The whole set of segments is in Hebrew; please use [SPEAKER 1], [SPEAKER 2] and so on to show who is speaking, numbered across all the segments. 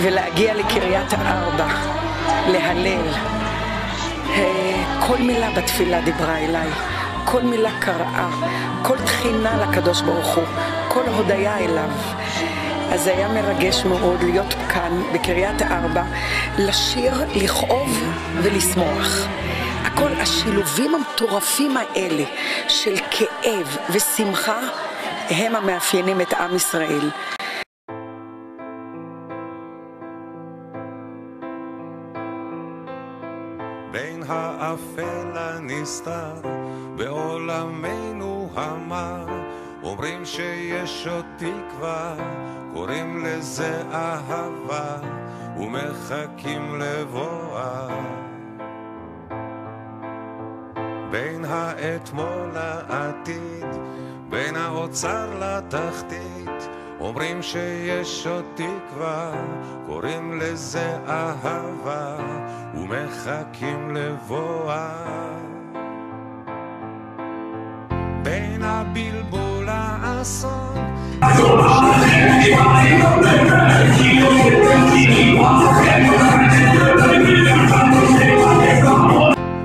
[SPEAKER 1] ולהגיע לקריית הארבע, להלל. כל מילה בתפילה דיברה אליי, כל מילה קראה, כל תחינה לקדוש ברוך הוא, כל הודיה אליו. אז זה היה מרגש מאוד להיות כאן בקריית הארבע, לשיר, לכאוב ולשמוח. הכל השילובים המטורפים האלה של כאב ושמחה הם המאפיינים את עם ישראל.
[SPEAKER 2] בין האפל הנסתר בעולמנו המר, אומרים שיש עוד תקווה, קוראים לזה אהבה ומחכים לבואה. בין האתמול לעתיד, בין האוצר לתחתית, אומרים שיש עוד תקווה, קוראים לזה אהבה ומחכים לבואה. בין הבלבול האסון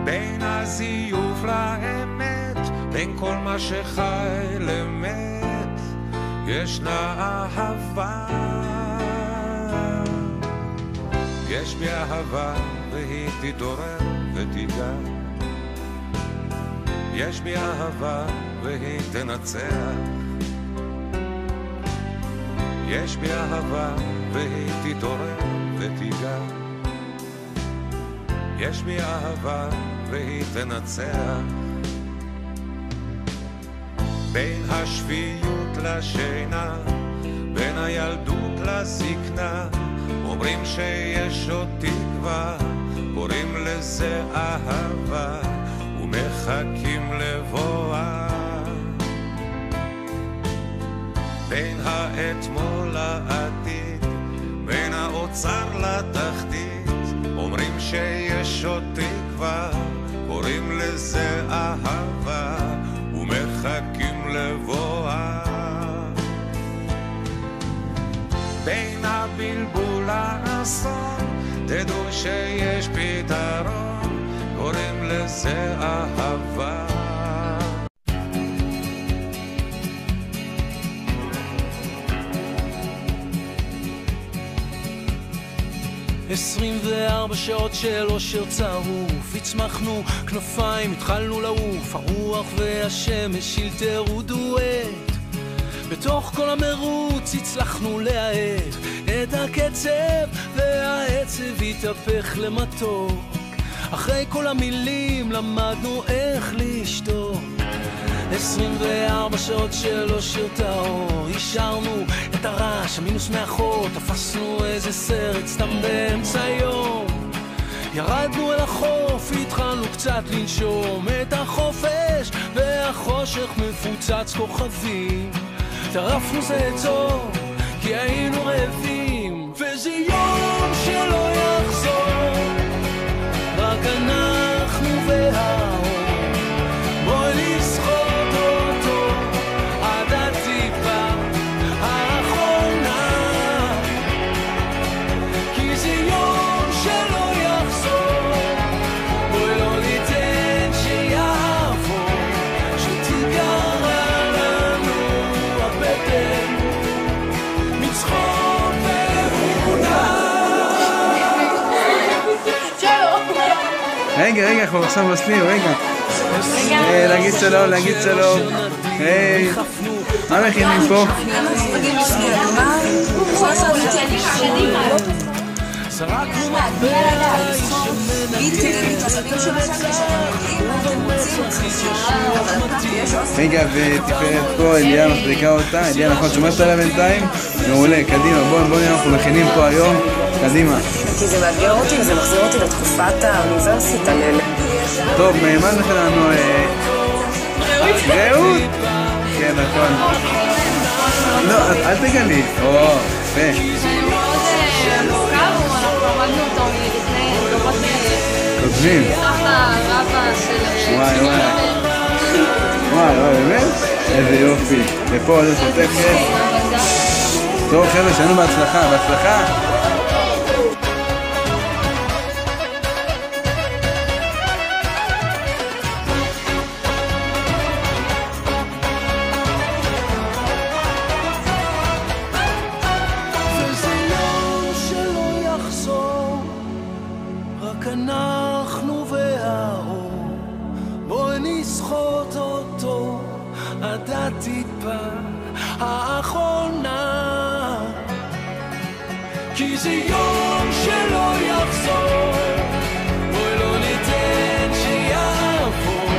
[SPEAKER 2] בין הזיוף לאמת, בין כל מה שחי למת, ישנה אהבה. יש בי אהבה והיא תתעורר ותיגע, יש בי אהבה והיא תנצח, יש בי אהבה והיא תתעורר ותיגע, יש בי אהבה והיא תנצח. בין השפיות לשינה, בין הילדות לזקנה, אומרים שיש עוד תקווה, קוראים לזה אהבה ומחכים לבואה. בין האתמול לעתיד, בין האוצר לתחתית, אומרים שיש עוד תקווה, קוראים לזה אהבה ומחכים לבואה. בין הבלבול לאסון, תדעו שיש פתרון, קוראים לזה אהבה.
[SPEAKER 3] 24 שעות של אושר צרוף, הצמחנו כנפיים, התחלנו לעוף, הרוח והשמש שילטרו דואט. בתוך כל המרוץ הצלחנו להאט את הקצב, והעצב התהפך למתוק. אחרי כל המילים למדנו איך לשתוק. 24 שעות של אושר טהור, השארנו את הרעש, המינוס מאחור, תפסנו איזה סרט סתם באמצע יום. ירדנו אל החוף, התחלנו קצת לנשום את החופש, והחושך מפוצץ כוכבים. טרפנו זה צור, כי היינו רעבים, וזה יום שלא יחזור, רק אנחנו והאור. בואי לשחוט אותו עד הטיפה האחרונה, כי זה יום שלא יחזור. בואי לא ניתן שיעבור, שתיגרע לנו הבטן מצחוק ואמונה.
[SPEAKER 4] רגע, אנחנו עכשיו מסלים, רגע. להגיד שלום, להגיד שלום. היי, מה מכינים פה? רגע, ותפארת פה, אליה מחזיקה אותה, אליה נכון שומעת עליה בינתיים, מעולה, קדימה, בואו נראה, אנחנו מכינים פה היום, קדימה.
[SPEAKER 5] כי זה מאתגר אותי וזה מחזיר אותי לתקופת האוניברסיטה.
[SPEAKER 4] טוב, מה זה שלנו? רעות? כן, נכון. לא, אל תגלי. או, יפה.
[SPEAKER 6] זה מאוד מורכב, אנחנו עמדנו אותו מלפני דורות
[SPEAKER 4] כותבים.
[SPEAKER 6] סבתא רבא של...
[SPEAKER 4] וואי, באמת? איזה יופי. ופה זה שוטפת. טוב, חבר'ה, שלנו בהצלחה, בהצלחה.
[SPEAKER 3] אנחנו והאור, בואי נסחוט אותו עד הטיפה האחרונה, כי זה יום שלא יחזור, בואי לא ניתן שיעבור,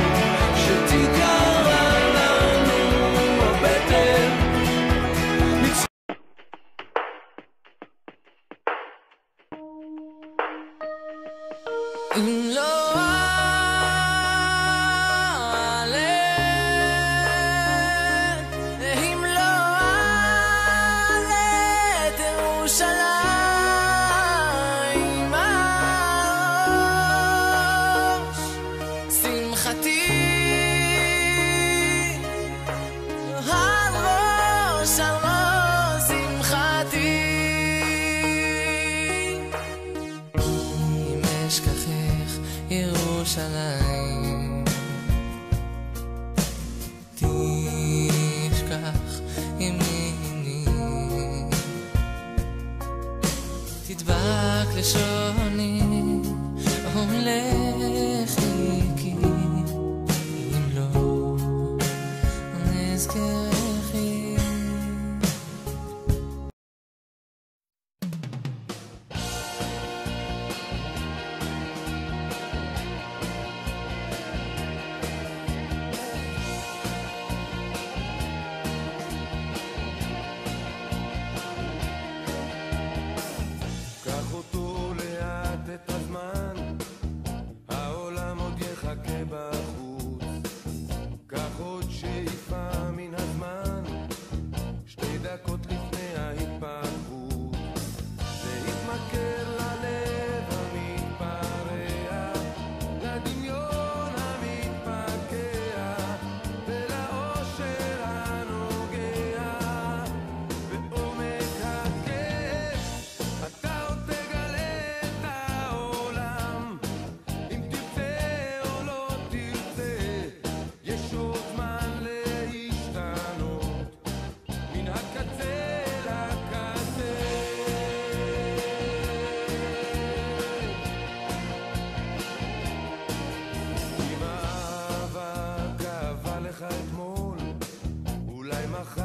[SPEAKER 3] שתיגרע לנו הבטן. אם לא אעלה, אם לא אעלה את ירושלים הראש, שמחתי על ראש, על ראש שמחתי. אם אשכחך ירושלים, תשכח ימיני, תדבק לשוני ולחיקי, אם לא נזכרכי.
[SPEAKER 2] קח אותו לאט את הזמן, העולם עוד יחכה בחוץ. קח עוד שאיפה מן הזמן, 2 דקות לפני ההתפרקות. להתמכר ללב המתפרע, לדמיון המתפקע, ולאושר הנוגע בעומק הכאב. אתה עוד תגלה את העולם, אם תרצה או לא תרצה, יש עוד זמן להשתנות, מן הקצה לקצה. אם האהבה כאבה לך אתמול, אולי מחר